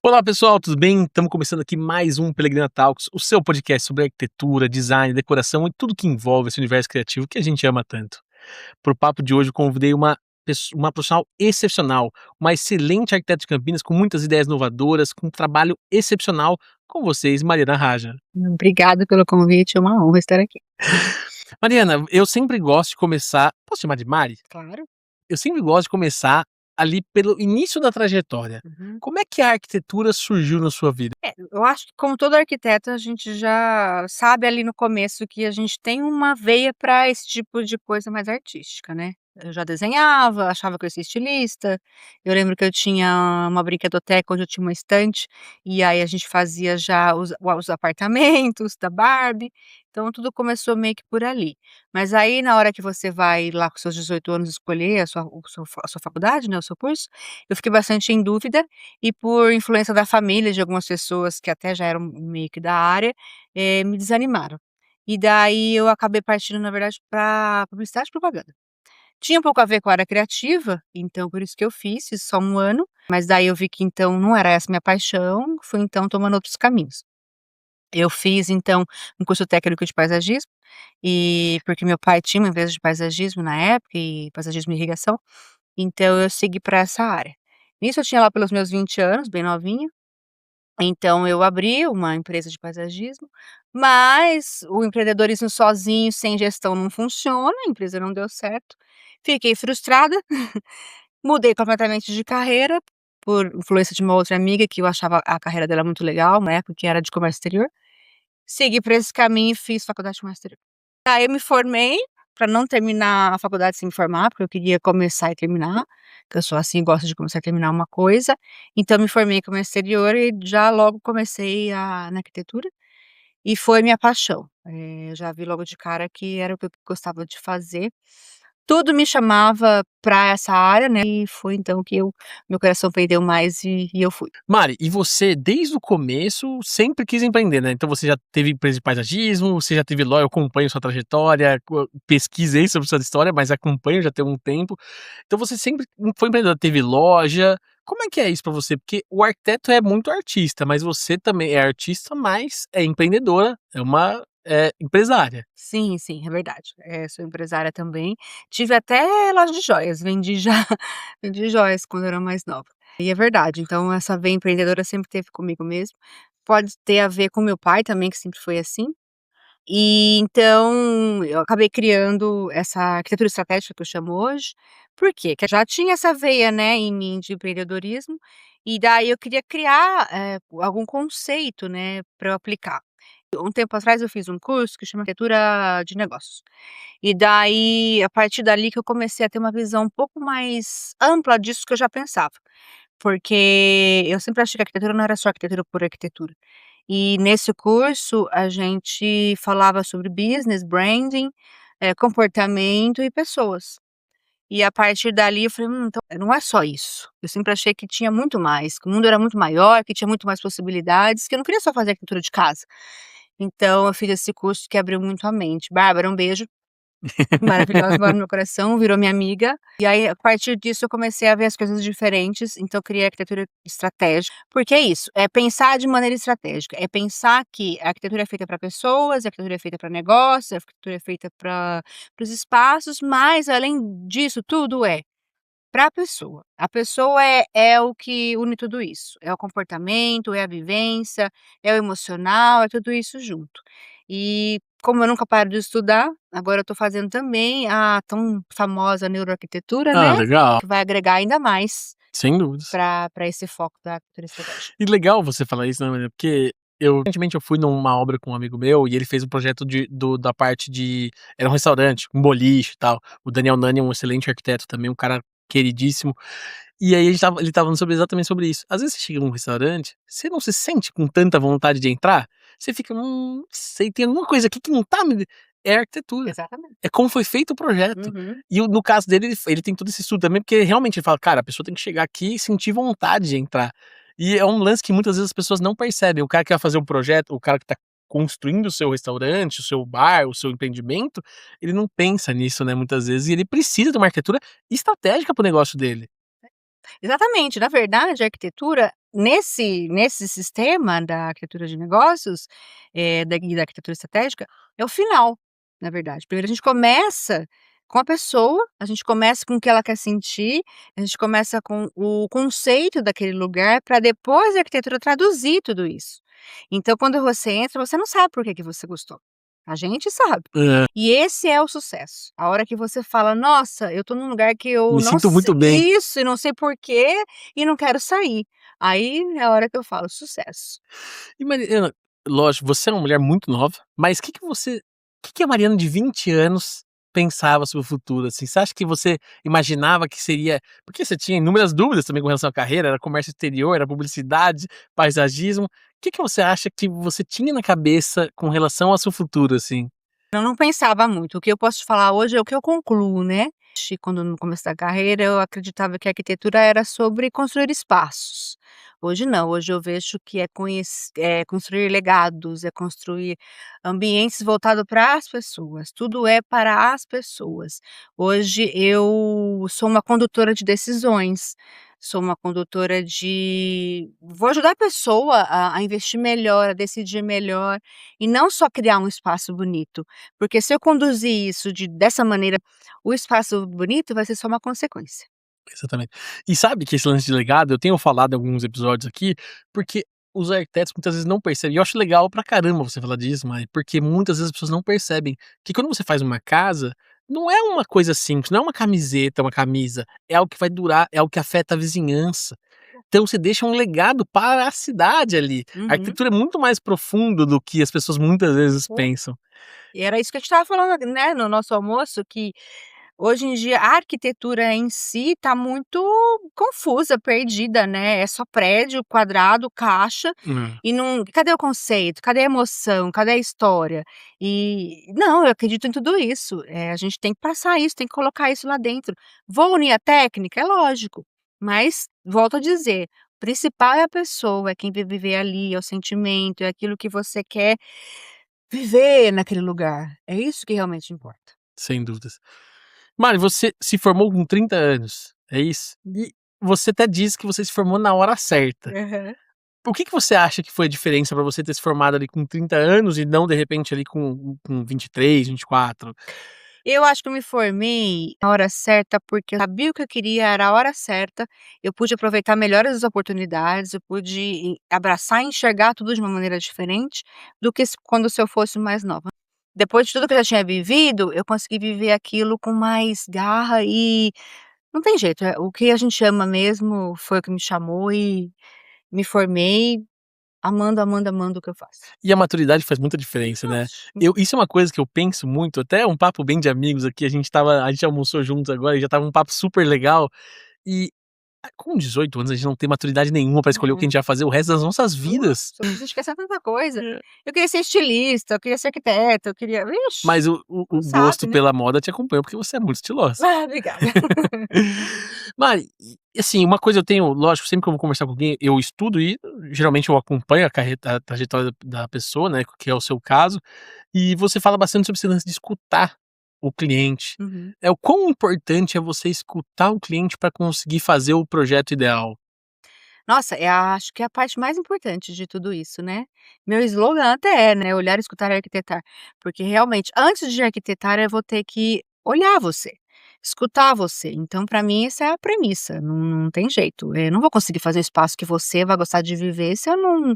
Olá pessoal, tudo bem? Estamos começando aqui mais um Pelegrina Talks, o seu podcast sobre arquitetura, design, decoração e tudo que envolve esse universo criativo que a gente ama tanto. Para o papo de hoje eu convidei uma profissional excepcional, uma excelente arquiteta de Campinas com muitas ideias inovadoras, com um trabalho excepcional, com vocês, Mariana Raja. Obrigada pelo convite, é uma honra estar aqui. Mariana, eu sempre gosto de começar, posso chamar de Mari? Claro. Eu sempre gosto de começar ali pelo início da trajetória. Uhum. Como é que a arquitetura surgiu na sua vida? Eu acho que como todo arquiteto a gente já sabe ali no começo que a gente tem uma veia para esse tipo de coisa mais artística, né. Eu já desenhava, achava que eu ia ser estilista, eu lembro que eu tinha uma brinquedoteca onde eu tinha uma estante, e aí a gente fazia já os apartamentos da Barbie, então tudo começou meio que por ali. Mas aí na hora que você vai lá com seus 18 anos escolher a sua faculdade, né, o seu curso, eu fiquei bastante em dúvida e por influência da família, de algumas pessoas que até já eram meio que da área, me desanimaram. E daí eu acabei partindo, na verdade, pra publicidade e propaganda. Tinha um pouco a ver com a área criativa, então por isso que eu fiz só um ano, mas daí eu vi que então não era essa minha paixão, fui então tomando outros caminhos. Eu fiz então um curso técnico de paisagismo, e porque meu pai tinha uma empresa de paisagismo na época, e paisagismo e irrigação, então eu segui para essa área. Nisso eu tinha lá pelos meus 20 anos, bem novinha, então eu abri uma empresa de paisagismo, mas o empreendedorismo sozinho, sem gestão, não funciona, a empresa não deu certo. Fiquei frustrada, mudei completamente de carreira, por influência de uma outra amiga que eu achava a carreira dela muito legal, na época que era de comércio exterior. Segui por esse caminho e fiz faculdade de comércio exterior. Aí eu me formei, para não terminar a faculdade sem me formar, porque eu queria começar e terminar, que eu sou assim, gosto de começar e terminar uma coisa. Então me formei em comércio exterior e já logo comecei na arquitetura, e foi minha paixão. Eu já vi logo de cara que era o que eu gostava de fazer. Tudo me chamava para essa área, né, e foi então que meu coração pendeu mais e eu fui. Mari, e você desde o começo sempre quis empreender, né, então você já teve empresa de paisagismo, você já teve loja, eu acompanho sua trajetória, pesquisei sobre sua história, mas acompanho já tem um tempo, então você sempre foi empreendedora, teve loja, como é que é isso pra você? Porque o arquiteto é muito artista, mas você também é artista, mas é empreendedora, é uma, empresária. Sim, sim, é verdade. Sou empresária também. Tive até loja de joias, vendi já vendi joias quando eu era mais nova. E é verdade, então essa veia empreendedora sempre teve comigo mesmo. Pode ter a ver com meu pai também, que sempre foi assim. E então eu acabei criando essa arquitetura estratégica que eu chamo hoje. Por quê? Que eu já tinha essa veia, né, em mim de empreendedorismo, e daí eu queria criar, algum conceito, né, para eu aplicar. Um tempo atrás eu fiz um curso que chama Arquitetura de Negócios. E daí, a partir dali que eu comecei a ter uma visão um pouco mais ampla disso que eu já pensava. Porque eu sempre achei que a arquitetura não era só arquitetura por arquitetura. E nesse curso a gente falava sobre business, branding, comportamento e pessoas. E a partir dali eu falei: então não é só isso". Eu sempre achei que tinha muito mais, que o mundo era muito maior, que tinha muito mais possibilidades, que eu não queria só fazer arquitetura de casa. Então eu fiz esse curso que abriu muito a mente. Bárbara, um beijo, maravilhosa, mora no meu coração, virou minha amiga. E aí, a partir disso, eu comecei a ver as coisas diferentes, então eu criei a arquitetura estratégica. Porque é isso, é pensar de maneira estratégica, é pensar que a arquitetura é feita para pessoas, a arquitetura é feita para negócios, a arquitetura é feita para os espaços, mas além disso tudo é para a pessoa. A pessoa é o que une tudo isso, é o comportamento, é a vivência, é o emocional, é tudo isso junto. E como eu nunca paro de estudar, agora eu estou fazendo também a tão famosa neuroarquitetura, Ah, né, legal, que vai agregar ainda mais sem dúvidas. para esse foco da arquitetura estratégica. E legal você falar isso, né, Maria, porque recentemente eu fui numa obra com um amigo meu e ele fez um projeto da parte de era um restaurante, um boliche e tal. O Daniel Nani é um excelente arquiteto também, um cara queridíssimo. E aí ele estava falando exatamente sobre isso. Às vezes você chega num restaurante, você não se sente com tanta vontade de entrar, você fica: não sei, tem alguma coisa aqui que não tá me". É a arquitetura, Exatamente. é como foi feito o projeto. Uhum. E no caso dele, ele tem todo esse estudo também, porque realmente ele fala: "Cara, a pessoa tem que chegar aqui e sentir vontade de entrar". E é um lance que muitas vezes as pessoas não percebem. O cara que vai fazer um projeto, o cara que tá construindo o seu restaurante, o seu bar, o seu empreendimento, ele não pensa nisso, né, muitas vezes, e ele precisa de uma arquitetura estratégica para o negócio dele. Exatamente, na verdade a arquitetura, nesse sistema da arquitetura de negócios, da arquitetura estratégica, é o final, na verdade. Primeiro a gente começa com a pessoa, a gente começa com o que ela quer sentir, a gente começa com o conceito daquele lugar para depois a arquitetura traduzir tudo isso. Então quando você entra, você não sabe por que que você gostou. A gente sabe. Hã. E esse é o sucesso. A hora que você fala: "Nossa, eu tô num lugar que eu Me não sinto sei muito bem. isso, e não sei porquê, e não quero sair". Aí é a hora que eu falo: "Sucesso". E Mariana, lógico, você é uma mulher muito nova, mas que a Mariana de 20 anos pensava sobre o futuro, assim? Você acha que você imaginava que seria porque você tinha inúmeras dúvidas também com relação à carreira, era comércio exterior, era publicidade, paisagismo. O que você acha que você tinha na cabeça com relação ao seu futuro, assim? Eu não pensava muito. O que eu posso te falar hoje é o que eu concluo, né. Quando no começo da carreira eu acreditava que a arquitetura era sobre construir espaços. Hoje não, hoje eu vejo que é construir legados, é construir ambientes voltados para as pessoas, tudo é para as pessoas. Hoje eu sou uma condutora de decisões, sou uma condutora de vou ajudar a pessoa a investir melhor, a decidir melhor, e não só criar um espaço bonito. Porque se eu conduzir isso dessa maneira, o espaço bonito vai ser só uma consequência. Exatamente. E sabe que esse lance de legado, eu tenho falado em alguns episódios aqui, porque os arquitetos muitas vezes não percebem. E eu acho legal pra caramba você falar disso, mas porque muitas vezes as pessoas não percebem que quando você faz uma casa, não é uma coisa simples, não é uma camiseta, uma camisa, é algo que vai durar, é algo que afeta a vizinhança. Então você deixa um legado para a cidade ali. A Uhum. arquitetura é muito mais profundo do que as pessoas muitas vezes pensam. E era isso que a gente estava falando, né, no nosso almoço, que hoje em dia a arquitetura em si está muito confusa, perdida, né, é só prédio, quadrado, caixa, Hum. e não cadê o conceito? Cadê a emoção? Cadê a história? E não, eu acredito em tudo isso, a gente tem que passar isso, tem que colocar isso lá dentro. Vou unir a técnica? É lógico, mas volto a dizer, o principal é a pessoa, é quem vai viver ali, é o sentimento, é aquilo que você quer viver naquele lugar, é isso que realmente importa. Sem dúvidas. Mari, você se formou com 30 anos, é isso? E você até disse que você se formou na hora certa. Aham. O que que você acha que foi a diferença pra você ter se formado ali com 30 anos e não de repente ali com 23, 24? Eu acho que eu me formei na hora certa, porque eu sabia o que eu queria, era a hora certa, eu pude aproveitar melhor as oportunidades, eu pude abraçar e enxergar tudo de uma maneira diferente do que se eu fosse mais nova. Depois de tudo que eu já tinha vivido, eu consegui viver aquilo com mais garra e não tem jeito, o que a gente ama mesmo foi o que me chamou e me formei amando, amando, amando o que eu faço. E a maturidade faz muita diferença, né. Nossa. Isso é uma coisa que eu penso muito, até um papo bem de amigos aqui, a gente almoçou juntos agora e já estava um papo super legal, e com 18 anos a gente não tem maturidade nenhuma pra escolher o que a gente vai fazer o resto das nossas vidas. Nossa, a gente esquece tanta coisa. É. Eu queria ser estilista, eu queria ser arquiteta, eu queria vixe, Mas o não gosto sabe, né. pela moda te acompanha, porque você é muito estilosa. Ah, obrigada. Mari, e assim, uma coisa eu tenho lógico, sempre que eu vou conversar com alguém, eu estudo e geralmente eu acompanho a trajetória da pessoa, né, que é o seu caso, e você fala bastante sobre esse lance de escutar o cliente. Uhum. O quão importante é você escutar o cliente para conseguir fazer o projeto ideal? Nossa, acho que é a parte mais importante de tudo isso, né. Meu slogan até é, né, olhar, escutar e arquitetar, porque realmente antes de arquitetar eu vou ter que olhar você, escutar você, então para mim essa é a premissa, não tem jeito, não vou conseguir fazer um espaço que você vai gostar de viver se eu não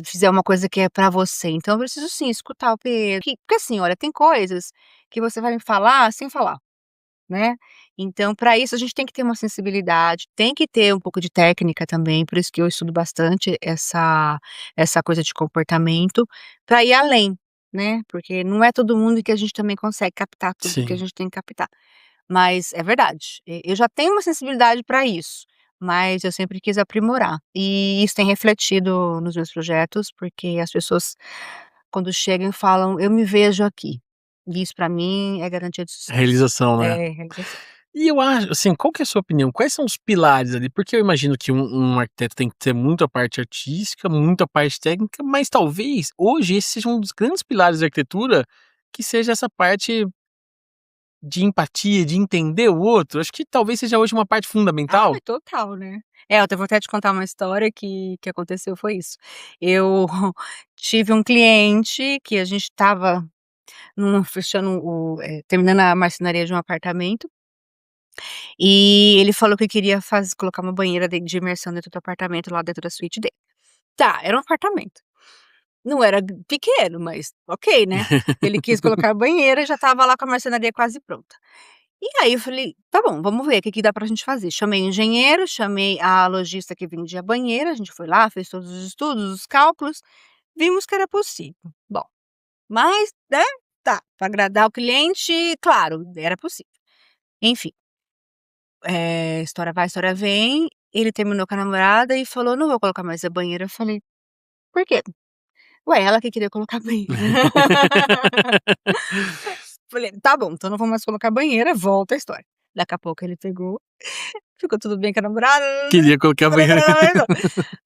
fizer uma coisa que é para você, então eu preciso sim escutar o porque assim, olha, tem coisas que você vai me falar sem falar. Né. Então para isso a gente tem que ter uma sensibilidade, tem que ter um pouco de técnica também, por isso que eu estudo bastante essa coisa de comportamento, para ir além, né, porque não é todo mundo que a gente também consegue captar tudo que a Sim. gente tem que captar. Mas é verdade, eu já tenho uma sensibilidade para isso, mas eu sempre quis aprimorar, e isso tem refletido nos meus projetos, porque as pessoas quando chegam falam: "Eu me vejo aqui", e isso para mim é garantia de sucesso. Realização, né. É, realização. E eu acho assim, qual que é a sua opinião? Quais são os pilares ali? Porque eu imagino que um arquiteto tem que ter muito a parte artística, muito a parte técnica, mas talvez hoje esse seja um dos grandes pilares da arquitetura, que seja essa parte de empatia, de entender o outro, acho que talvez seja hoje uma parte fundamental. Ai, total, né. É, eu vou até te contar uma história que aconteceu, foi isso. Eu tive um cliente que a gente estava fechando terminando a marcenaria de um apartamento, e ele falou que queria colocar uma banheira de imersão dentro do apartamento, lá dentro da suíte dele. Tá, era um apartamento. Não era pequeno, mas ok, né. Ele quis colocar a banheira e já estava lá com a marcenaria quase pronta. E aí eu falei: "Tá bom, vamos ver o que que dá pra gente fazer". Chamei o engenheiro, chamei a lojista que vendia banheira, a gente foi lá, fez todos os estudos, os cálculos, vimos que era possível. Bom, mas, né, tá, pra agradar o cliente, claro, era possível. Enfim, história vai, história vem, ele terminou com a namorada e falou: "Não vou colocar mais a banheira". Eu falei: "Por quê?". "Ué, ela que queria colocar a banheira". Falei: "Tá bom, então não vou mais colocar a banheira", volta a história. Daqui a pouco ele pegou, ficou tudo bem com a namorada, Queria colocar a banheira.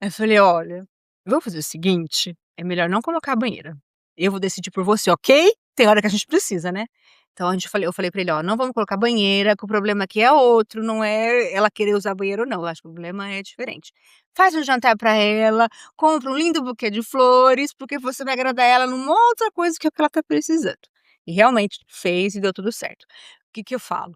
aí eu falei: "Olha, vamos fazer o seguinte, é melhor não colocar a banheira. Eu vou decidir por você, ok? Tem hora que a gente precisa, né". Então eu falei pra ele: "Ó, não vamos colocar banheira, que o problema aqui é outro, não é ela querer usar banheiro não, eu acho que o problema é diferente. Faz um jantar pra ela, compra um lindo buquê de flores, porque você vai agradar ela numa outra coisa que é o que ela tá precisando". E realmente fez e deu tudo certo. O que que eu falo?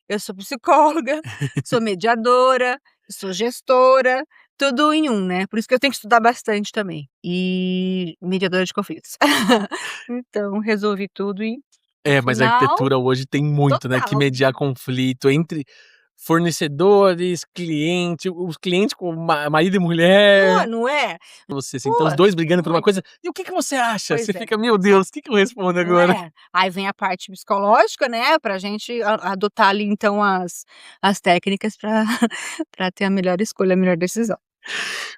Eu sou psicóloga, sou mediadora, sou gestora, tudo em um, né, por isso que eu tenho que estudar bastante também, e mediadora de conflitos. Então resolvi tudo e no É, mas a final arquitetura hoje tem muito, né, que total. mediar conflito entre fornecedores, cliente, os clientes com marido e mulher, Não é? você assim, Pô, então os 2 brigando por uma muito. coisa: "E o que que você acha?" Pois Você é. fica: "Meu Deus, o que que eu respondo Não agora?" é? Aí vem a parte psicológica, né, pra gente adotar ali então as técnicas pra pra ter a melhor escolha, a melhor decisão.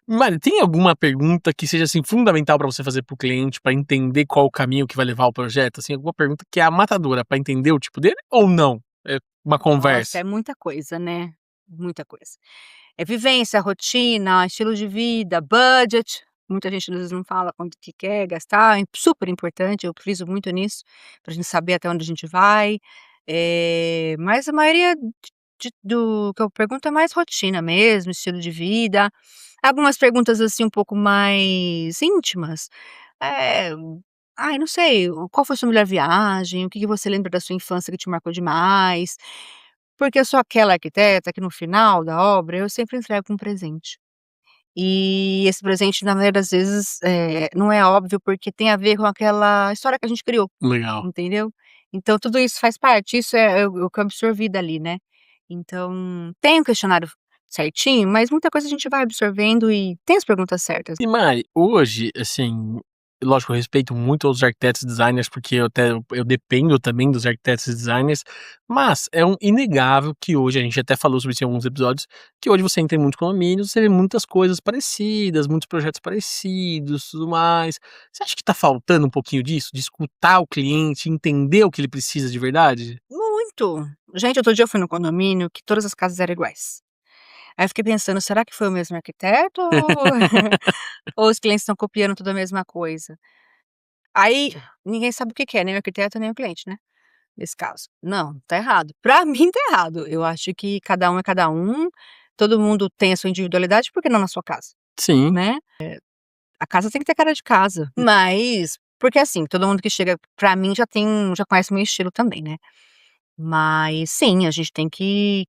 Mari, tem alguma pergunta que seja, assim, fundamental pra você fazer para o cliente, pra entender qual o caminho que vai levar o projeto, assim, alguma pergunta que é a matadora pra entender o tipo dele ou não? É uma Nossa, conversa? é muita coisa, né, muita coisa. É vivência, rotina, estilo de vida, budget, muita gente às vezes não fala quanto que quer gastar, é super importante, eu friso muito nisso, pra gente saber até onde a gente vai, mas a maioria do que eu pergunto é mais rotina mesmo, estilo de vida, algumas perguntas, assim, um pouco mais íntimas, eh, ai, não sei, qual foi a sua melhor viagem, o que que você lembra da sua infância que te marcou demais, porque eu sou aquela arquiteta que no final da obra eu sempre entrego um presente. E esse presente na maioria das vezes, não é óbvio, porque tem a ver com aquela história que a gente criou, Legal. entendeu. Então tudo isso faz parte, isso é o que eu absorvi dali, né. Então tem um questionário certinho, mas muita coisa a gente vai absorvendo e tem as perguntas certas. E Mari, hoje, assim, lógico, eu respeito muito os arquitetos e designers, porque eu dependo também dos arquitetos e designers, mas é um inegável que hoje, a gente até falou sobre isso em alguns episódios, que hoje você entra em muitos condomínios, você vê muitas coisas parecidas, muitos projetos parecidos, tudo mais. Você acha que tá faltando um pouquinho disso? De escutar o cliente, entender o que ele precisa de verdade? Muito. Gente, outro dia eu fui no condomínio que todas as casas eram iguais. Aí eu fiquei pensando: "Será que foi o mesmo arquiteto ou ou os clientes estão copiando tudo a mesma coisa?". Aí ninguém sabe o que que é, nem o arquiteto nem o cliente, né, nesse caso. Não, tá errado. Pra mim tá errado. Eu acho que cada um é cada um, todo mundo tem a sua individualidade, por que não na sua casa, Sim. né? A casa tem que ter cara de casa, mas porque assim, todo mundo que chega pra mim já conhece o meu estilo também, né. Mas sim, a gente tem que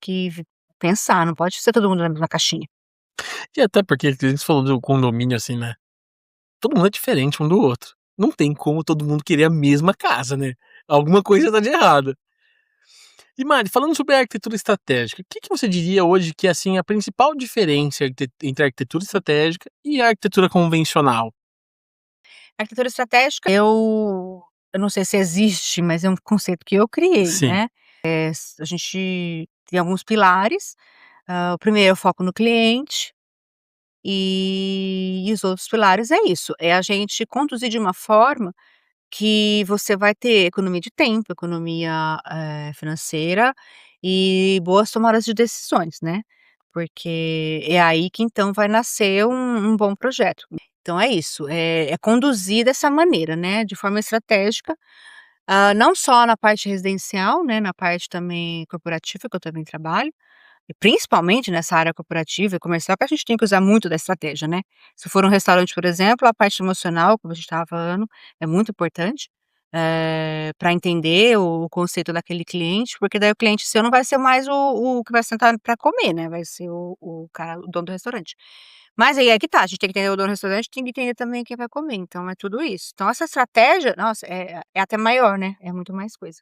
pensar, não pode ser todo mundo na mesma caixinha. E até porque, que nem você falou do condomínio, assim, né? Todo mundo é diferente um do outro. Não tem como todo mundo querer a mesma casa, né? Alguma coisa tá de errado. E Mari, falando sobre a arquitetura estratégica, o que que você diria hoje que é, assim, a principal diferença entre a arquitetura estratégica e a arquitetura convencional? Arquitetura estratégica, eu não sei se existe, mas é um conceito que eu criei, Sim, né. A gente tem alguns pilares, o primeiro é o foco no cliente, e os outros pilares é isso, é a gente conduzir de uma forma que você vai ter economia de tempo, economia, financeira e boas tomadas de decisões, né, porque é aí que então vai nascer um bom projeto. Então é isso, é conduzir dessa maneira, né, de forma estratégica, Não só na parte residencial, né, na parte também corporativa que eu também trabalho, e principalmente nessa área corporativa e comercial que a gente tem que usar muito da estratégia, né. Se for um restaurante, por exemplo, a parte emocional, como a gente estava falando, é muito importante, pra entender o conceito daquele cliente, porque daí o cliente seu não vai ser mais o que vai sentar para comer, né, vai ser o cara, o dono do restaurante. Mas aí é que tá, a gente tem que entender o dono do restaurante, tem que entender também quem vai comer, então é tudo isso. Então essa estratégia, nossa, é até maior, né, é muito mais coisa.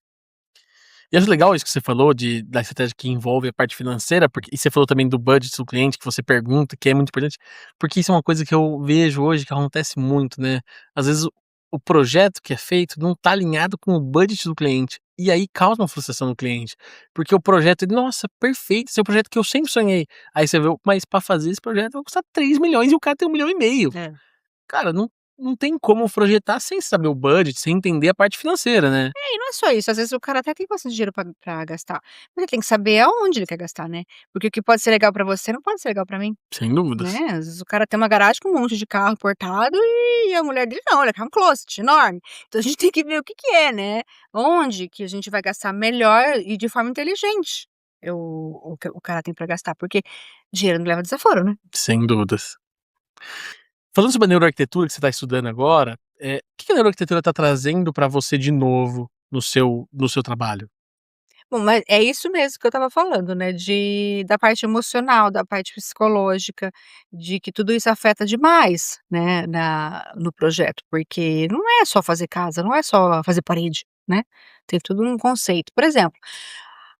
E acho legal isso que você falou da estratégia que envolve a parte financeira, porque e você falou também do budget do cliente, que você pergunta, que é muito importante, porque isso é uma coisa que eu vejo hoje que acontece muito, né. Às vezes o projeto que é feito não tá alinhado com o budget do cliente, e aí causa uma frustração no cliente, porque o projeto ele: "Nossa, perfeito, esse é o projeto que eu sempre sonhei". Aí você vê: "Mas pra fazer esse projeto vai custar 3 milhões e o cara tem 1,5 milhão". É. Cara, não tem como projetar sem saber o budget, sem entender a parte financeira, né. E não é só isso, às vezes o cara até tem bastante dinheiro pra gastar, mas ele tem que saber aonde ele quer gastar, né, porque o que pode ser legal pra você não pode ser legal pra mim, Sem dúvidas. né, às vezes o cara tem uma garagem com um monte de carro importado e a mulher dele não, ela quer um closet enorme, então a gente tem que ver o que que é, né, onde que a gente vai gastar melhor e de forma inteligente, o que o cara tem pra gastar, porque dinheiro não leva desaforo, né. Sem dúvidas. Falando sobre a neuroarquitetura que você está estudando agora, o que a neuroarquitetura está trazendo para você de novo no seu trabalho? Bom, mas é isso mesmo que eu estava falando, né, da parte emocional, da parte psicológica, de que tudo isso afeta demais, né, no projeto, porque não é só fazer casa, não é só fazer parede, né, tem tudo um conceito. Por exemplo,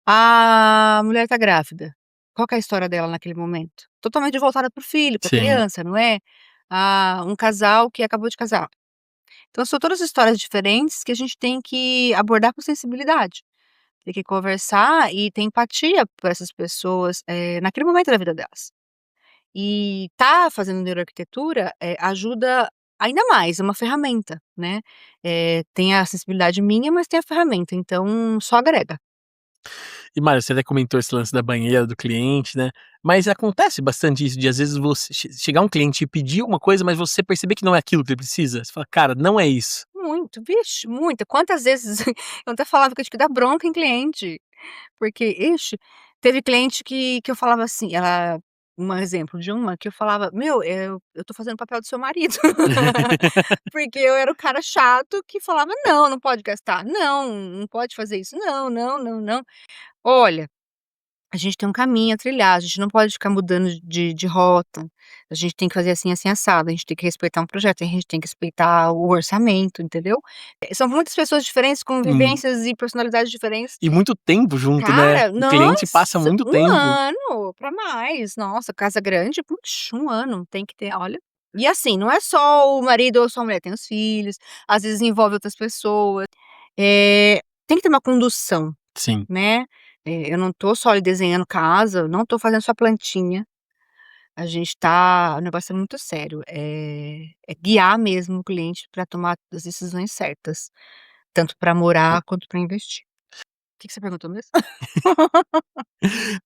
a mulher está grávida, qual que é a história dela naquele momento? Totalmente voltada para o filho, para a Sim. criança, não é? Um casal que acabou de casar. Então são todas histórias diferentes que a gente tem que abordar com sensibilidade. Tem que conversar e ter empatia por essas pessoas, naquele momento da vida delas. E tá fazendo neuroarquitetura, ajuda ainda mais, é uma ferramenta, né. Tem a sensibilidade minha, mas tem a ferramenta, então só agrega. E Mário, você até comentou esse lance da banheira do cliente, né, mas acontece bastante isso de às vezes você chegar um cliente e pedir uma coisa, mas você perceber que não é aquilo que ele precisa? Você fala: "Cara, não é isso". Muito, vixe, muita. Quantas vezes eu até falava que eu tinha que dar bronca em cliente. Porque, ixi, teve cliente que eu falava assim, um exemplo de uma que eu falava: "Meu, eu tô fazendo o papel do seu marido". Porque eu era o cara chato que falava: "Não, não pode gastar. Não, não pode fazer isso. Não, não, não, não. Olha, a gente tem um caminho a trilhar, a gente não pode ficar mudando de rota, a gente tem que fazer assim, assim, assado, a gente tem que respeitar um projeto, a gente tem que respeitar o orçamento", entendeu. São muitas pessoas diferentes, com Sim. vivências e personalidades diferentes. E muito tempo junto, né. Cara, O cliente passa nossa, muito 1 tempo. ano pra mais. Nossa, casa grande, puxa, 1 ano, tem que ter, olha. E assim, não é só o marido ou só a mulher, tem os filhos, às vezes envolve outras pessoas. Tem que ter uma condução, Sim. né. Eu não tô só ali desenhando casa, eu não tô fazendo só plantinha, a gente tá o negócio é muito sério, é guiar mesmo o cliente pra tomar as decisões certas, tanto pra morar quanto pra investir. O que que você perguntou mesmo?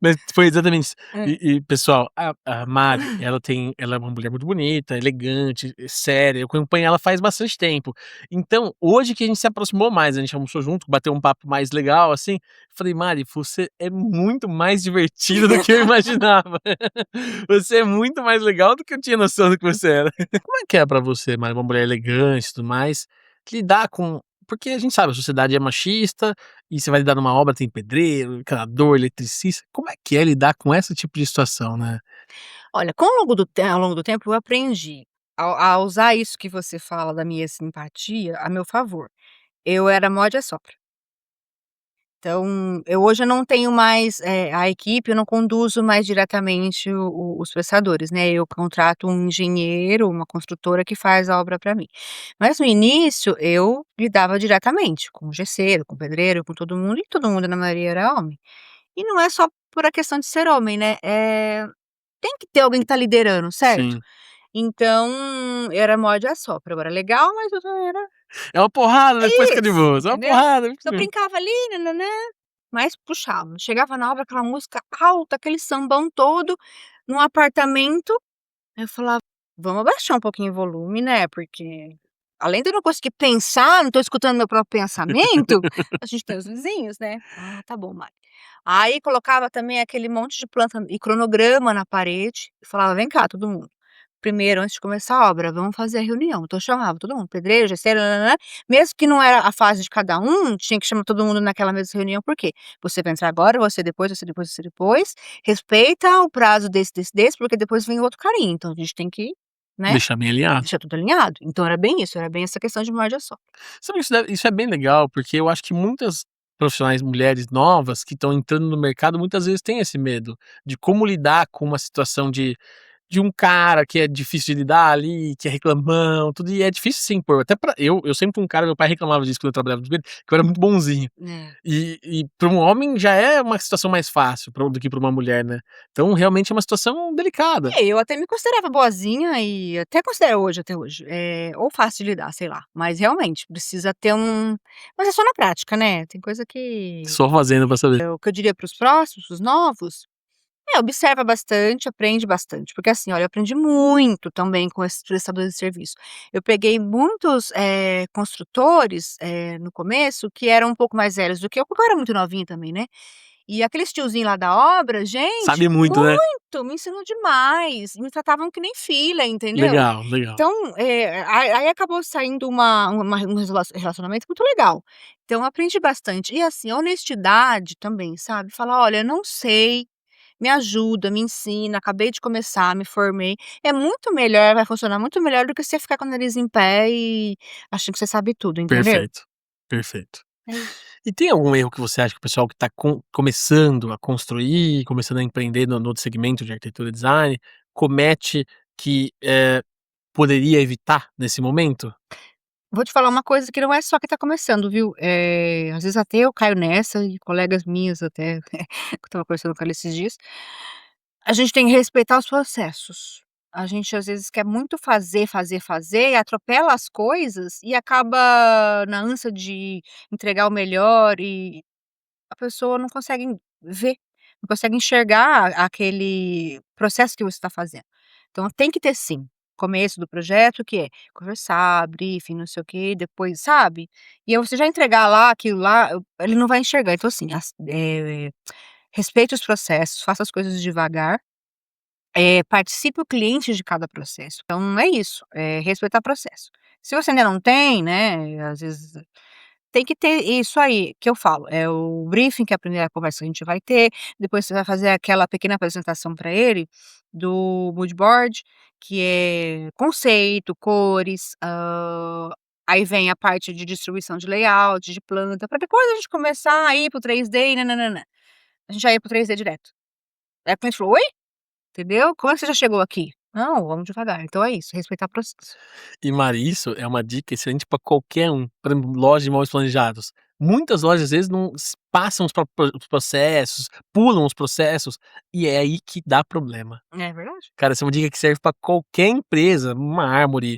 Mas foi exatamente isso. Hã. E pessoal, a Mari, ela é uma mulher muito bonita, elegante, séria, eu acompanho ela faz bastante tempo. Então, hoje que a gente se aproximou mais, a gente almoçou junto, bateu um papo mais legal, assim, falei: "Mari, você é muito mais divertida do que eu imaginava. Você é muito mais legal do que eu tinha noção do que você era". Como é que é pra você, Mari, uma mulher elegante e tudo mais, lidar com porque a gente sabe, a sociedade é machista, e você vai lidar numa obra, tem pedreiro, encanador, eletricista. Como é que é lidar com esse tipo de situação, né? Olha, ao longo do tempo eu aprendi a usar isso que você fala da minha simpatia a meu favor. Eu era morde a sopra. Então, eu não tenho mais, a equipe, eu não conduzo mais diretamente os prestadores, né, eu contrato um engenheiro, uma construtora que faz a obra para mim. Mas no início eu lidava diretamente com o gesseiro, com o pedreiro, com todo mundo, e todo mundo na maioria era homem. E não é só por a questão de ser homem, né, tem que ter alguém que tá liderando, certo? Sim. Então, era morde a sopra, eu era legal, mas eu também era É uma porrada, depois fica de isso, boa. É uma entendeu? porrada, depois Eu fica de boa. brincava ali, nã-nã-nã, mas puxava. Chegava na obra, aquela música alta, aquele sambão todo, num apartamento, aí eu falava: "Vamos abaixar um pouquinho o volume, né, porque além de eu não conseguir pensar, não tô escutando meu próprio pensamento, a gente tem os vizinhos, né. "Ah, tá bom, Mari". Aí colocava também aquele monte de planta e cronograma na parede e falava: "Vem cá todo mundo, primeiro antes de começar a obra, vamos fazer a reunião". Então eu chamava todo mundo, pedreiro, gesseiro, nã-nã-nã, mesmo que não era a fase de cada um, tinha que chamar todo mundo naquela mesma reunião, por quê? Você vai entrar agora, você depois, você depois, você depois, respeita o prazo desse, porque depois vem outro carinho, então a gente tem que, né, Deixar bem alinhado. deixar tudo alinhado. Então era bem isso, era bem essa questão de morde-a-sopra. Sabe, isso é bem legal, porque eu acho que muitas profissionais mulheres novas que estão entrando no mercado, muitas vezes têm esse medo de como lidar com uma situação de um cara que é difícil de lidar ali, que é reclamão, tudo, e é difícil se impor. Até pra eu sempre fui um cara, meu pai reclamava disso quando eu trabalhava com ele, que eu era muito bonzinho. É. E para um homem já é uma situação mais fácil do que para uma mulher, né. Então realmente é uma situação delicada. Eu até me considerava boazinha e até considero hoje, até hoje, ou fácil de lidar, sei lá, mas realmente precisa ter mas é só na prática, né, tem coisa que Só fazendo pra saber. o que eu diria para os próximos, os novos, observa bastante, aprende bastante, porque assim, olha, eu aprendi muito também com esses prestadores de serviço. Eu peguei muitos, construtores, no começo, que eram um pouco mais velhos do que eu, porque eu era muito novinha também, né. E aqueles tiozinho lá da obra, gente, Sabe muito, né. muito, me ensinou demais, me tratavam que nem filha, entendeu. Legal, legal. Então, aí acabou saindo um relacionamento muito legal. Então eu aprendi bastante. E assim, honestidade também, sabe, falar: "Olha, não sei, me ajuda, me ensina, acabei de começar, me formei". É muito melhor, vai funcionar muito melhor do que você ficar com o nariz em pé e achando que você sabe tudo, entendeu. Perfeito, perfeito. É isso. E tem algum erro que você acha que o pessoal que está começando a construir, começando a empreender no segmento de arquitetura e design, comete que, poderia evitar nesse momento? Vou te falar uma coisa que não é só quem tá começando, viu, às vezes até eu caio nessa e colegas minhas até, que eu estava conversando com ela esses dias, a gente tem que respeitar os processos. A gente às vezes quer muito fazer, fazer, fazer e atropela as coisas e acaba na ânsia de entregar o melhor e a pessoa não consegue ver, não consegue enxergar aquele processo que você está fazendo. Então tem que ter sim, começo do projeto que é conversar, briefing, não sei o quê, depois, sabe? E aí você já entregar lá aquilo lá, ele não vai enxergar. Então assim, respeite os processos, faça as coisas devagar, participe o cliente de cada processo. Então é isso, respeitar processo. Se você ainda não tem, né, às vezes tem que ter isso aí que eu falo, é o briefing, que é a primeira conversa que a gente vai ter, depois você vai fazer aquela pequena apresentação para ele do mood board, que é conceito, cores, aí vem a parte de distribuição de layout, de planta, para depois a gente começar a ir para o 3D e nã-nã-nã-nã. A gente já ia para o 3D direto. Aí o cliente falou: "Oi? Entendeu? Como é que você já chegou aqui?". "Não, vamos devagar". Então é isso, respeitar o processo. E Mari, isso é uma dica excelente para qualquer um, por exemplo, loja de imóveis planejados. Muitas lojas às vezes não passam os processos, pulam os processos, e é aí que dá problema. É verdade. Cara, essa é uma dica que serve para qualquer empresa, mármore,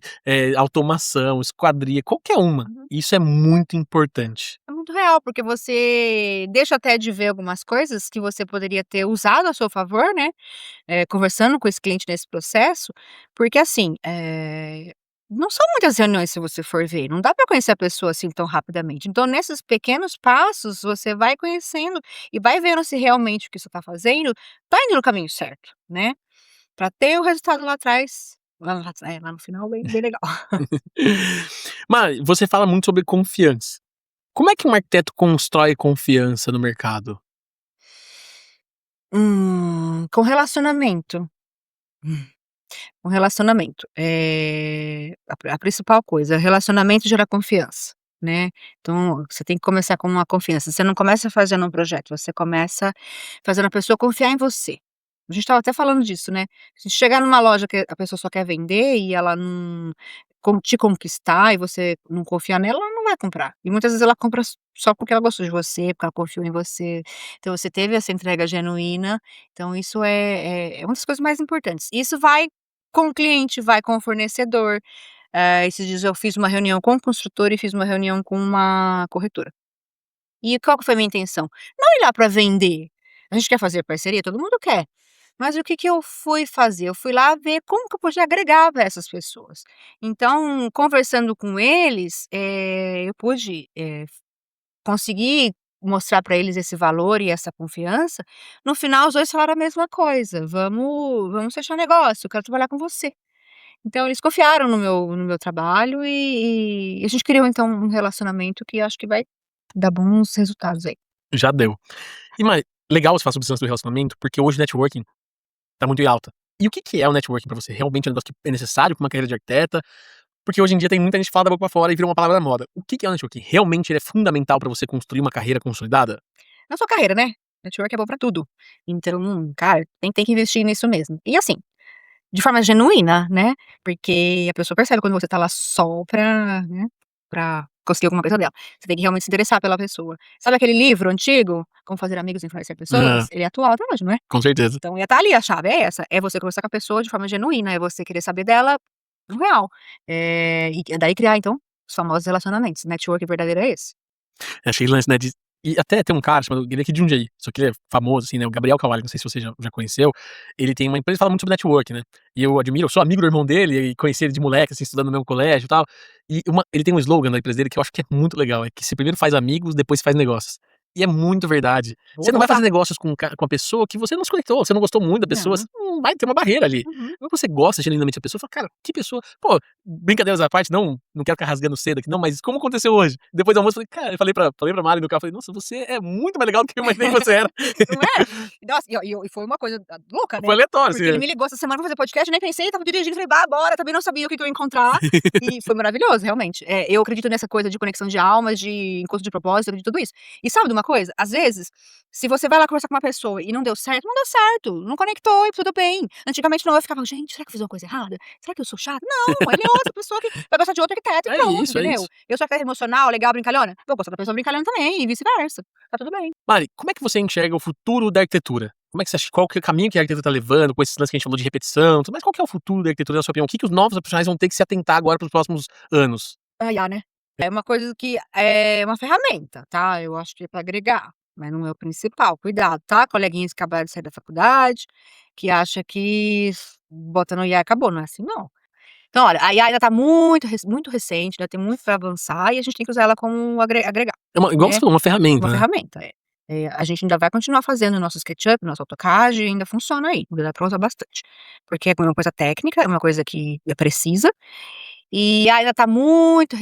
automação, esquadria, qualquer uma. Uhum. Isso é muito importante. É muito real, porque você deixa até de ver algumas coisas que você poderia ter usado a seu favor, né, conversando com esse cliente nesse processo, porque assim, não são muitas reuniões se você for ver, não dá para conhecer a pessoa assim tão rapidamente. Então nesses pequenos passos, você vai conhecendo e vai vendo se realmente o que você está fazendo tá indo no caminho certo, né, para ter o resultado lá atrás, lá no final bem bem legal. Mari, você fala muito sobre confiança. Como é que um arquiteto constrói confiança no mercado? Com relacionamento. Um relacionamento, a principal coisa, relacionamento gera confiança, né, então você tem que começar com uma confiança, você não começa fazendo um projeto, você começa fazendo a pessoa confiar em você. A gente estava até falando disso, né, se chegar numa loja que a pessoa só quer vender e ela não te conquistar e você não confiar nela, ela não vai comprar. E muitas vezes ela compra só porque ela gostou de você, porque ela confiou em você, então você teve essa entrega genuína, então isso é uma das coisas mais importantes. Isso vai com o cliente, vai com o fornecedor. Esses dias eu fiz uma reunião com o construtor e fiz uma reunião com uma corretora. E qual que foi a minha intenção? Não ir lá para vender. A gente quer fazer parceria, todo mundo quer. Mas o que que eu fui fazer? Eu fui lá ver como que eu podia agregar para essas pessoas. Então, conversando com eles, eu pude, conseguir mostrar para eles esse valor e essa confiança. No final, os 2 falaram a mesma coisa: "Vamos fechar negócio, eu quero trabalhar com você". Então eles confiaram no meu trabalho e a gente criou então um relacionamento que acho que vai dar bons resultados aí. Já deu. E mais legal você falar sobre segurança do relacionamento, porque hoje o networking tá muito em alta. E o que que é o networking pra você? Realmente é um negócio que é necessário pra uma carreira de arquiteta? Porque hoje em dia tem muita gente que fala da boca pra fora e virou uma palavra da moda. O que que é o networking? Realmente ele é fundamental pra você construir uma carreira consolidada? Na sua carreira, né, network é bom pra tudo. Então, cara, tem que investir nisso mesmo. E assim, de forma genuína, né, porque a pessoa percebe quando você tá lá só pra, né, pra conseguir alguma coisa dela. Você tem que realmente se interessar pela pessoa. Sabe aquele livro antigo, Como Fazer Amigos e Influenciar Pessoas? Aham, Ele é atual até hoje, não é? com certeza. Então ia estar ali a chave, é essa, é você conversar com a pessoa de forma genuína, é você querer saber dela no real. E daí criar então os famosos relacionamentos, network verdadeiro é esse. Achei lance, né, de e até tem um cara chamado ele é aqui de Jundiaí, só que ele é famoso, assim, né, o Gabriel Cavalli, não sei se você já conheceu, ele tem uma empresa que fala muito sobre network, né, e eu admiro, eu sou amigo do irmão dele e conheci ele de moleque, assim, estudando no mesmo colégio e tal, e ele tem um slogan da empresa dele que eu acho que é muito legal, é que "você primeiro faz amigos, depois faz negócios". E é muito verdade. Vou Você não vai fazer anotar. negócios com a pessoa que você não se conectou, você não gostou muito da pessoa, você Não. não vai ter uma barreira ali. Uhum. Quando você gosta genuinamente da pessoa, fala: "Cara, que pessoa". Pô, brincadeiras à parte, não quero ficar rasgando cedo aqui não, mas como aconteceu hoje? Depois do almoço, eu falei: "Cara", eu falei pra Mari no carro, falei: "Nossa, você é muito mais legal do que eu imaginei que você era". Não é? Nossa, e foi uma coisa louca, Foi né, aleatório, assim, porque ele me ligou essa semana pra fazer podcast, eu nem pensei, estava dirigindo, falei: "Bah, bora", também não sabia o que que eu ia encontrar, e foi maravilhoso, realmente. Eu acredito nessa coisa de conexão de almas, de encontro de propósito, de tudo isso. E sabe de uma coisa? Às vezes, se você vai lá conversar com uma pessoa e não deu certo, não deu certo, não conectou e tudo bem. Antigamente não, eu ficava: "Gente, será que eu fiz uma coisa errada? Será que eu sou chata?". Não, ele é outra pessoa que vai gostar de outro arquiteto e é pronto, isso, é entendeu? isso. Eu sou arquiteta emocional, legal, brincalhona, vou gostar da pessoa brincalhona também e vice-versa, tá tudo bem. Mari, como é que você enxerga o futuro da arquitetura? Como é que você acha qual que é o caminho que a arquitetura tá levando, com esses lances que a gente falou de repetição, tudo mais, qual que é o futuro da arquitetura na sua opinião? O que que os novos profissionais vão ter que se atentar agora para os próximos anos? IA, né. É uma coisa que é uma ferramenta, tá, eu acho que é pra agregar, mas não é o principal. Cuidado, tá, coleguinhas que acabaram de sair da faculdade, que acha que bota no IA e acabou, não é assim não. Então olha, a IA ainda tá muito recente, ainda tem muito pra avançar e a gente tem que usar ela como agregar, É uma igual você né, falou, uma ferramenta, uma né. ferramenta, é. A gente ainda vai continuar fazendo nosso SketchUp, nosso AutoCAD, ainda funciona aí, ainda dá pra usar bastante, porque é uma coisa técnica, é uma coisa que é precisa e ainda tá muito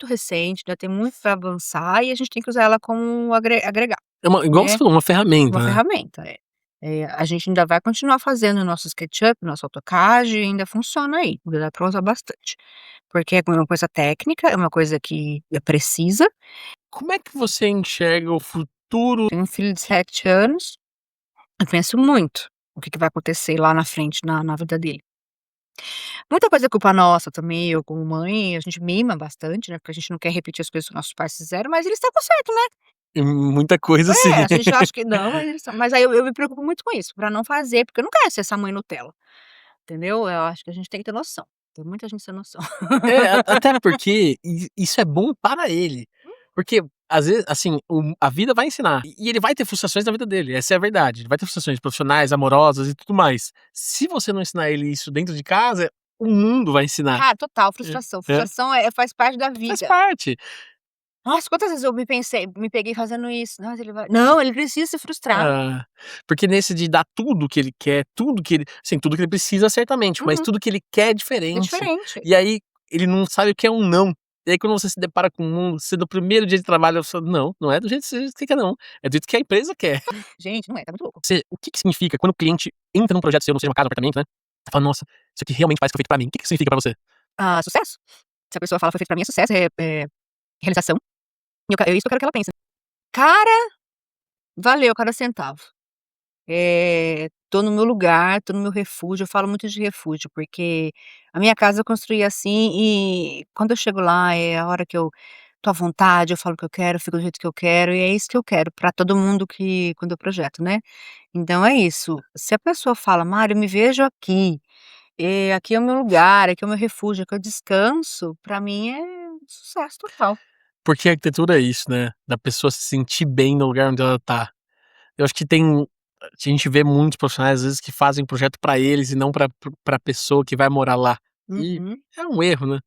recente, ainda tem muito pra avançar e a gente tem que usar ela como agregar, É uma igual você né, falou, uma uma ferramenta, né. ferramenta, é. A gente ainda vai continuar fazendo o nosso SketchUp, nosso AutoCAD, ainda funciona aí, ainda dá pra usar bastante, porque é uma coisa técnica, é uma coisa que é precisa. Como é que você enxerga o futuro Tenho um filho de 7 anos, eu penso muito o que que vai acontecer lá na frente na vida dele. Muita coisa é culpa nossa também, eu como mãe, a gente mima bastante, né, porque a gente não quer repetir as coisas que nossos pais fizeram, mas eles estavam certo, né. em muita coisa assim. A gente acha que não, mas eles estão, mas aí eu me preocupo muito com isso, pra não fazer, porque eu não quero ser essa mãe Nutella, entendeu. Eu acho que a gente tem que ter noção, tem muita gente sem noção. É, até porque isso é bom para ele. Porque, às vezes, assim, a vida vai ensinar. E ele vai ter frustrações na vida dele, essa é a verdade. Ele vai ter frustrações profissionais, amorosas e tudo mais. Se você não ensinar ele isso dentro de casa, o mundo vai ensinar. Cara, total, É, frustração, é, frustração faz parte da faz vida. parte. Nossa, quantas vezes eu me peguei fazendo isso, nossa ele vai não, ele precisa se frustrar. Ah, porque nesse de dar tudo que ele quer, tudo que ele assim, tudo que ele precisa certamente, mas Uhum, tudo que ele quer é é diferente. diferente. E aí, ele não sabe o que é um não. E aí quando você se depara com um não, você no primeiro dia de trabalho, você fala: "Não, não é do jeito que você quer não, é do jeito que a empresa quer". Gente, não é, tá muito louco. Você o que que significa quando o cliente entra num projeto seu, não seja uma casa, um apartamento, né, você fala: "Nossa, isso aqui realmente parece que foi feito pra mim". O que que significa pra você? Ah, sucesso. Se a pessoa fala: "Foi feito pra mim", é sucesso, realização. É isso que eu quero que ela pense. Cara, valeu cada centavo. Tô no meu lugar, tô no meu refúgio, eu falo muito de refúgio, porque a minha casa eu construí assim e quando eu chego lá, é a hora que eu tô à vontade, eu falo o que eu quero, fico do jeito que eu quero e é isso que eu quero pra todo mundo que quando eu projeto, né. Então é isso, se a pessoa fala: "Mário, eu me vejo aqui, aqui é o meu lugar, aqui é o meu refúgio, aqui eu descanso", pra mim é sucesso total. Porque a arquitetura é isso, né, da pessoa se sentir bem no lugar onde ela tá. Eu acho que tem a gente vê muitos profissionais, às vezes, que fazem projeto pra eles e não pra pessoa que vai morar lá. E Uhum. é um erro, né.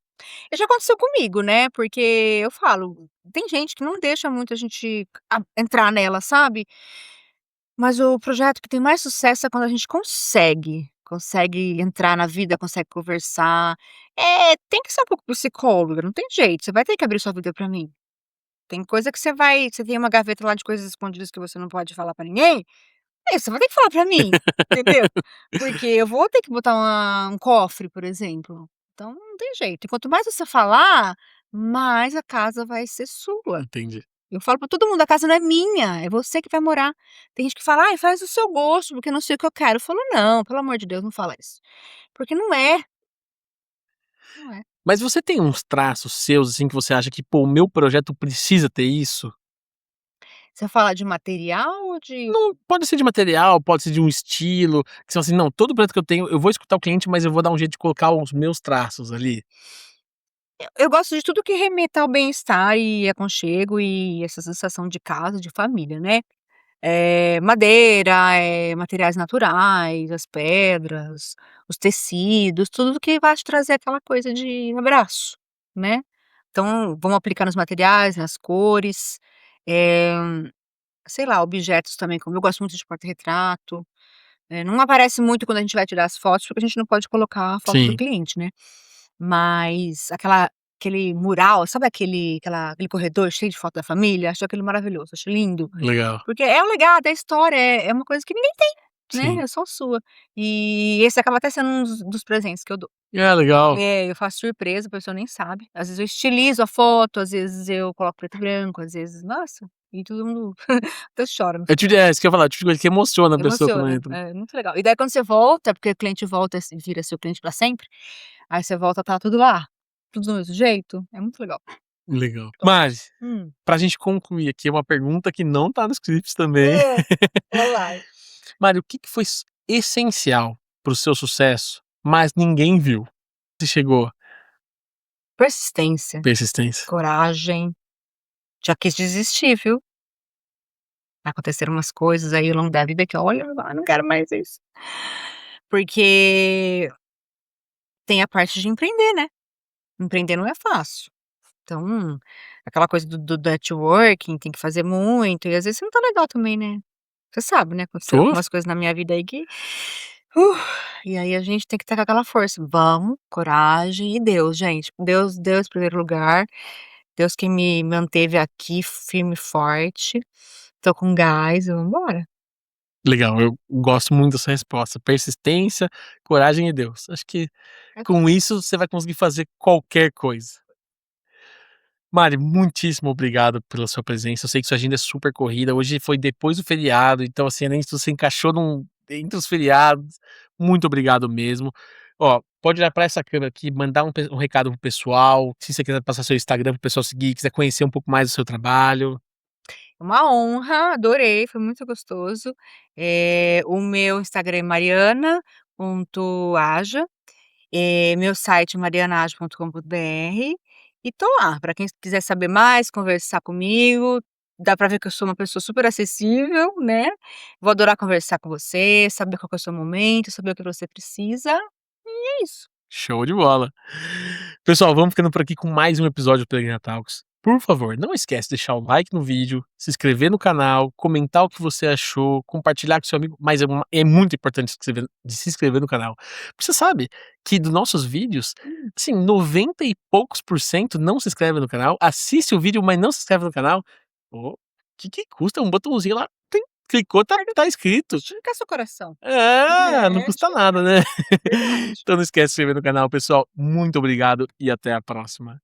E já aconteceu comigo, né, porque eu falo, tem gente que não deixa muito a gente entrar nela, sabe. Mas o projeto que tem mais sucesso é quando a gente consegue entrar na vida, consegue conversar. Tem que ser um pouco psicóloga, não tem jeito, você vai ter que abrir sua vida pra mim. Tem coisa que você tem uma gaveta lá de coisas escondidas que você não pode falar pra ninguém, você vai ter que falar pra mim, entendeu. Porque eu vou ter que botar um cofre, por exemplo. Então não tem jeito, e quanto mais você falar, mais a casa vai ser sua. Entendi. Eu falo pra todo mundo: "A casa não é minha, é você que vai morar". Tem gente que fala: "Ai, faz do seu gosto, porque não sei o que eu quero". Eu falo: "Não, pelo amor de Deus, não fala isso". Porque não é, não é. Mas você tem uns traços seus, assim, que você acha que: "Pô, o meu projeto precisa ter isso"? Você fala de material ou de Não, pode ser de material, pode ser de um estilo, que são assim: "Não, todo projeto que eu tenho, eu vou escutar o cliente, mas eu vou dar um jeito de colocar os meus traços ali". eu gosto de tudo que remeta ao bem-estar e aconchego e essa sensação de casa, de família, né. Madeira, materiais naturais, as pedras, os tecidos, tudo que vai te trazer aquela coisa de abraço, né. Então, vamos aplicar nos materiais, nas cores, eh, sei lá, objetos também, como eu gosto muito de porta-retrato, não aparece muito quando a gente vai tirar as fotos, porque a gente não pode colocar a foto do Sim, cliente, né. Mas aquele mural, sabe aquele corredor cheio de foto da família? Acho aquilo maravilhoso, acho lindo. legal. Porque é o legado, é a história, é uma coisa que ninguém tem, né, Sim. é só sua. E esse acaba até sendo um dos presentes que eu dou. Ah, legal. Eu faço surpresa, a pessoa nem sabe. Às vezes eu estilizo a foto, às vezes eu coloco preto e branco, às vezes nossa, e todo mundo até chora no final. Isso que eu ia falar, tipo de coisa que emociona a pessoa quando Emociona, entra. é muito legal. E daí quando você volta, porque o cliente volta e vira seu cliente pra sempre, aí você volta, tá tudo lá, tudo do mesmo jeito, é muito legal. Legal. Top. Mari, Hum. pra gente concluir aqui, uma pergunta que não tá no script também. Vai. Mari, o que que foi essencial para o seu sucesso, mas ninguém viu? Você chegou Persistência, persistência. coragem, já quis desistir, viu. Aconteceram umas coisas aí ao longo da vida que olha, eu não quero mais isso. Porque tem a parte de empreender, né, empreender não é fácil. Então, aquela coisa do networking, tem que fazer muito e às vezes você não tá legal também, né. Você sabe, né, aconteceram Tô algumas coisas na minha vida aí que, uh, e aí a gente tem que estar com aquela força. Vamos, coragem e Deus, gente. Deus em primeiro lugar, Deus que me manteve aqui firme e forte, tô com gás e vamos embora. legal, eu gosto muito dessa resposta. Persistência, coragem e Deus. Acho que É com isso você vai conseguir fazer qualquer coisa. Mari, muitíssimo obrigado pela sua presença. Eu sei que sua agenda é super corrida. Hoje foi depois do feriado, então, assim, além disso, você encaixou entre os feriados. Muito obrigado mesmo. Ó, pode olhar para essa câmera aqui, mandar um recado pro pessoal. Se você quiser passar seu Instagram pro pessoal seguir, quiser conhecer um pouco mais do seu trabalho. uma honra, adorei, foi muito gostoso. O meu Instagram é mariana.aja. Meu site marianage.com.br e tô lá, para quem quiser saber mais, conversar comigo, dá para ver que eu sou uma pessoa super acessível, né. Vou adorar conversar com você, saber qual que é o seu momento, saber o que você precisa, e é isso. Show de bola. Pessoal, vamos ficando por aqui com mais um episódio do Pelegrina Talks. Por favor, não esquece de deixar o like no vídeo, se inscrever no canal, comentar o que você achou, compartilhar com seu amigo, mas é muito importante se inscrever no canal. Porque você sabe que dos nossos vídeos, Hum. assim, 90 e poucos por cento não se inscreve no canal, assiste o vídeo, mas não se inscreve no canal. Pô, que custa? Um botãozinho lá, clicou, tá inscrito. Esticar seu coração. É, não É, custa nada, né. verdade. Então não esquece de se inscrever no canal, pessoal. Muito obrigado e até a próxima.